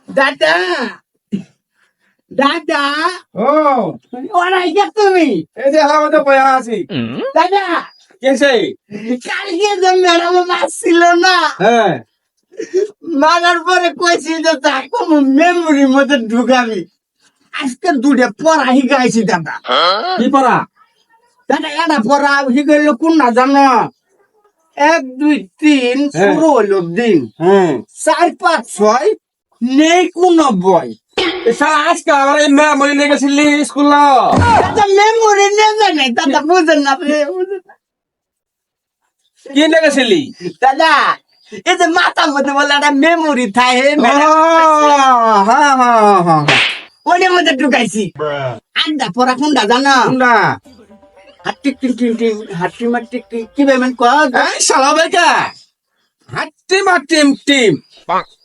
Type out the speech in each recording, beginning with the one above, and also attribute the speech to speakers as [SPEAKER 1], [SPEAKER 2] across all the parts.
[SPEAKER 1] দাদা দাদা
[SPEAKER 2] ও
[SPEAKER 1] ওরাই কে তুমি
[SPEAKER 2] এই যে আমাদের বয়া আছি
[SPEAKER 1] দাদা
[SPEAKER 2] কেসে
[SPEAKER 1] কালকে যে ম্যাডাম মারছিল না
[SPEAKER 2] হ্যাঁ
[SPEAKER 1] মারার পরে কইছি যে তাকে মেমোরির মধ্যে ঢুকাবি আজকে দুটো পড়া শিখাইছি দাদা
[SPEAKER 2] কি পড়া
[SPEAKER 1] দাদা এটা পড়া শিখাইল কোন না জানো 1 2 3
[SPEAKER 2] হ্যাঁ।
[SPEAKER 1] শুরু হইল দিন
[SPEAKER 2] হ্যাঁ
[SPEAKER 1] 4 5 6 নেই কোনো বই
[SPEAKER 2] আজকে আমার এই মেমোরি নিয়ে গেছিলি স্কুল
[SPEAKER 1] দাদা মেমোরি নেবে নাই দাদা বুঝেন না আপনি, বুঝেন না।
[SPEAKER 2] কি নিয়ে গেছিলি
[SPEAKER 1] দাদা এই যে মাথার মধ্যে বলে একটা মেমোরি থাকে
[SPEAKER 2] হ্যাঁ হ্যাঁ হ্যাঁ
[SPEAKER 1] ওটার মধ্যে ঢুকাইছি আড্ডা পড়া কোনটা জানো
[SPEAKER 2] না
[SPEAKER 1] হাট্টি টিম টিম টিম হাট্টি মাটি কি বেমেন কয়
[SPEAKER 2] এই শালা বেকা হাট্টি মাটিম টিম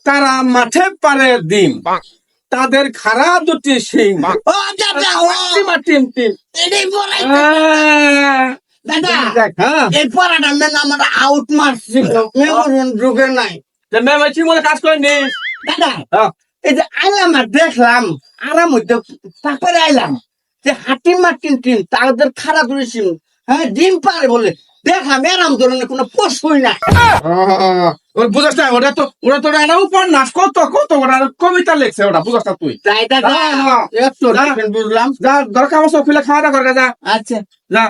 [SPEAKER 2] তারা মাঠে পারে ডিম তাদের খারা দুটি সিং
[SPEAKER 1] ও দাদা ও
[SPEAKER 2] হাট্টি মাটিম টিম
[SPEAKER 1] এটাই পড়াই দাদা
[SPEAKER 2] হ্যাঁ
[SPEAKER 1] এই পড়াটা মেন আমার আউট মারছিল মেমোরি ঢুকে নাই
[SPEAKER 2] মেমোরি ঠিক মতো কাজ করেনি
[SPEAKER 1] দাদা এই যে আইলাম আর দেখলাম আরাম হইতে তারপরে আইলাম যে হাঁটি মাটিন টিম তাদের খারাপ রয়েছে হ্যাঁ ডিম পারে বলে দেখলাম এরাম ধরনের কোনো প্রশ্নই না
[SPEAKER 2] ওর বুঝাস না ওটা তো একটা উপন্যাস কত কত ওটা কবিতা লেখছে ওটা বুঝাস না তুই
[SPEAKER 1] তাই দাদা একটু বুঝলাম
[SPEAKER 2] যা দরকার আমার সব খুলে খাওয়া দাওয়া করে যা
[SPEAKER 1] আচ্ছা
[SPEAKER 2] যা